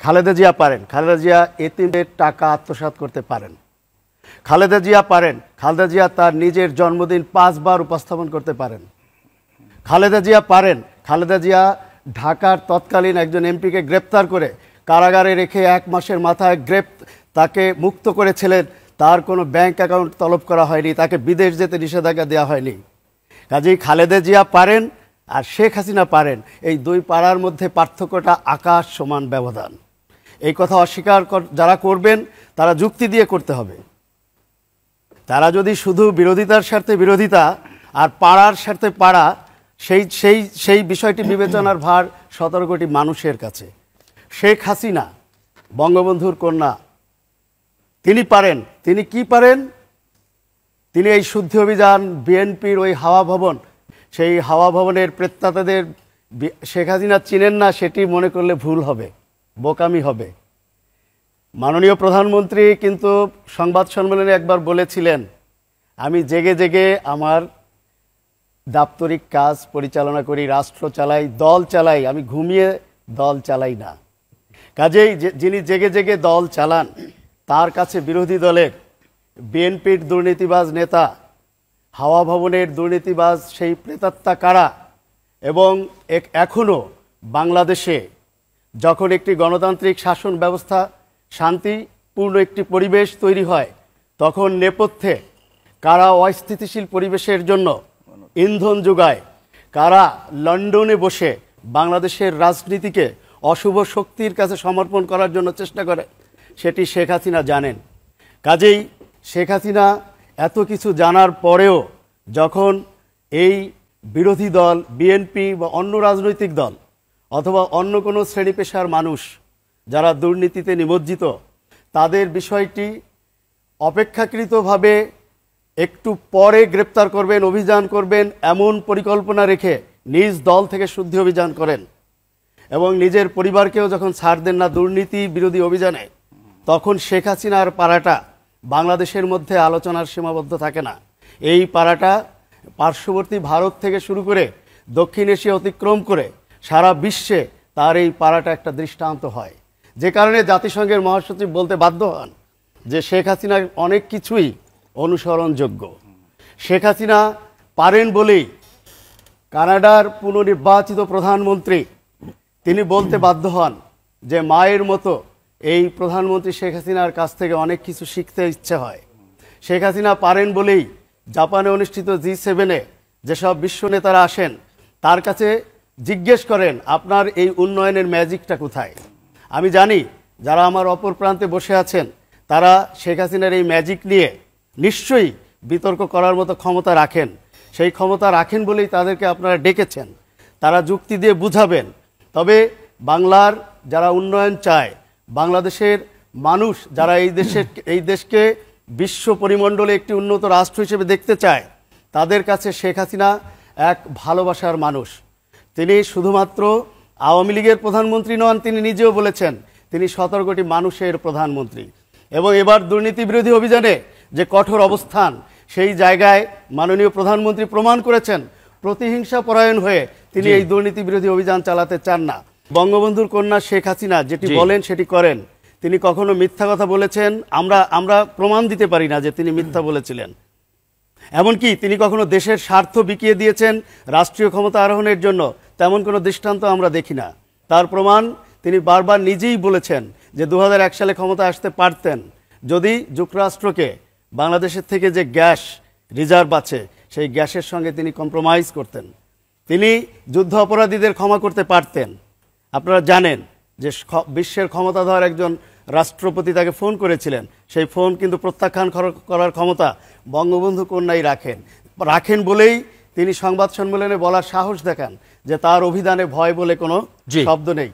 খালেদা জিয়া পারেন। খালেদা জিয়া এতিমের টাকা আত্মসাৎ করতে পারেন। খালেদা জিয়া পারেন। খালেদা জিয়া তার নিজের জন্মদিন 5 বার উপস্থাপন করতে পারেন। খালেদা জিয়া পারেন। খালেদা জিয়া ঢাকার তৎকালীন একজন এমপিকে গ্রেপ্তার করে কারাগারে রেখে 1 মাসের মাথায় তাকে মুক্ত করেছিলেন। তার কোনো ব্যাংক অ্যাকাউন্ট তলব করা হয়নি, তাকে বিদেশ যেতে নিষেধাজ্ঞা দেওয়া হয়নি। কাজেই খালেদা জিয়া পারেন আর শেখ হাসিনা পারেন, এই দুই পাড়ার মধ্যে পার্থক্যটা আকাশ সমান ব্যবধান। এই কথা অস্বীকার যারা করবেন তারা যুক্তি দিয়ে করতে হবে। তারা যদি শুধু বিরোধিতার স্বার্থে বিরোধিতা আর পাড়ার স্বার্থে পাড়া, সেই বিষয়টি বিবেচনার ভার 17 কোটি মানুষের কাছে। শেখ হাসিনা বঙ্গবন্ধুর কন্যা, তিনি পারেন। তিনি কি পারেন? তিনি এই শুদ্ধি অভিযান, বিএনপির ওই হাওয়া ভবন, সেই হাওয়া ভবনের প্রেত্যাতাদের শেখ হাসিনা চিনেন না, সেটি মনে করলে ভুল হবে, বোকামি হবে। মাননীয় প্রধানমন্ত্রী কিন্তু সংবাদ সম্মেলনে একবার বলেছিলেন, আমি জেগে জেগে আমার দাপ্তরিক কাজ পরিচালনা করি, রাষ্ট্র চালাই, দল চালাই, আমি ঘুমিয়ে দল চালাই না। কাজেই যিনি জেগে জেগে দল চালান, তার কাছে বিরোধী দলের বিএনপির দুর্নীতিবাজ নেতা, হাওয়া ভবনের দুর্নীতিবাজ সেই প্রেতাত্মা কারা, এবং এখনও বাংলাদেশে যখন একটি গণতান্ত্রিক শাসন ব্যবস্থা, শান্তিপূর্ণ একটি পরিবেশ তৈরি হয়, তখন নেপথ্যে কারা অস্থিতিশীল পরিবেশের জন্য ইন্ধন যোগায়, কারা লন্ডনে বসে বাংলাদেশের রাজনীতিকে অশুভ শক্তির কাছে সমর্পণ করার জন্য চেষ্টা করে, সেটি শেখ হাসিনা জানেন। কাজেই শেখ হাসিনা এত কিছু জানার পরেও যখন এই বিরোধী দল বিএনপি বা অন্য রাজনৈতিক দল অথবা অন্য কোনো শ্রেণী পেশার মানুষ যারা দুর্নীতিতে নিমজ্জিত, তাদের বিষয়টি অপেক্ষাকৃতভাবে একটু পরে গ্রেপ্তার করবেন, অভিযান করবেন, এমন পরিকল্পনা রেখে নিজ দল থেকে শুদ্ধি অভিযান করেন এবং নিজের পরিবারকেও যখন ছাড় দেন না দুর্নীতি বিরোধী অভিযানে, তখন শেখ হাসিনার পাড়াটা বাংলাদেশের মধ্যে আলোচনার সীমাবদ্ধ থাকে না। এই পাড়াটা পার্শ্ববর্তী ভারত থেকে শুরু করে দক্ষিণ এশিয়া অতিক্রম করে সারা বিশ্বে তার এই পাড়াটা একটা দৃষ্টান্ত হয়। যে কারণে জাতিসংঘের মহাসচিব বলতে বাধ্য হন যে শেখ হাসিনার অনেক কিছুই অনুসরণযোগ্য। শেখ হাসিনা পারেন বলেই কানাডার পুনর্নির্বাচিত প্রধানমন্ত্রী তিনি বলতে বাধ্য হন যে মায়ের মতো এই প্রধানমন্ত্রী শেখ হাসিনার কাছ থেকে অনেক কিছু শিখতে ইচ্ছে হয়। শেখ হাসিনা পারেন বলেই জাপানে অনুষ্ঠিত G7-এ যেসব বিশ্ব নেতারা আসেন তার কাছে জিজ্ঞেস করেন, আপনার এই উন্নয়নের ম্যাজিকটা কোথায়? আমি জানি যারা আমার অপর প্রান্তে বসে আছেন তারা শেখ হাসিনার এই ম্যাজিক নিয়ে নিশ্চয়ই বিতর্ক করার মতো ক্ষমতা রাখেন। সেই ক্ষমতা রাখেন বলেই তাদেরকে আপনারা ডেকেছেন, তারা যুক্তি দিয়ে বুঝাবেন। তবে বাংলার যারা উন্নয়ন চায়, বাংলাদেশের মানুষ যারা এই দেশকে বিশ্ব পরিমণ্ডলে একটি উন্নত রাষ্ট্র হিসেবে দেখতে চায়, তাদের কাছে শেখ হাসিনা এক ভালোবাসার মানুষ। তিনি শুধুমাত্র আওয়ামী লীগের প্রধানমন্ত্রী নন, তিনি নিজেও বলেছেন তিনি 17 কোটি মানুষের প্রধানমন্ত্রী। এবং এবার দুর্নীতি বিরোধী অভিযানে যে কঠোর অবস্থান, সেই জায়গায় মাননীয় প্রধানমন্ত্রী প্রমাণ করেছেন প্রতিহিংসা পরায়ণ হয়ে তিনি এই দুর্নীতি বিরোধী অভিযান চালাতে চান না। বঙ্গবন্ধুর কন্যা শেখ হাসিনা যেটি বলেন সেটি করেন। তিনি কখনো মিথ্যা কথা বলেছেন আমরা প্রমাণ দিতে পারি না যে তিনি মিথ্যা বলেছিলেন। এমনকি তিনি কখনো দেশের স্বার্থ বিকিয়ে দিয়েছেন রাষ্ট্রীয় ক্ষমতা আরোহণের জন্য, তেমন কোনো দৃষ্টান্ত আমরা দেখি না। তার প্রমাণ তিনি বারবার নিজেই বলেছেন যে 2001 সালে ক্ষমতা আসতে পারতেন যদি যুক্তরাষ্ট্রকে বাংলাদেশের থেকে যে গ্যাস রিজার্ভ আছে সেই গ্যাসের সঙ্গে তিনি কম্প্রোমাইজ করতেন। তিনি যুদ্ধ অপরাধীদের ক্ষমা করতে পারতেন। আপনারা জানেন যে বিশ্বের ক্ষমতাধর একজন রাষ্ট্রপতি তাকে ফোন করেছিলেন, সেই ফোন কিন্তু প্রত্যাখ্যান করার ক্ষমতা বঙ্গবন্ধু কন্যাই রাখেন বলেই তিনি সংবাদ সম্মেলনে বলার সাহস দেখান যে তার অভিধানে ভয় বলে কোনো শব্দ নেই।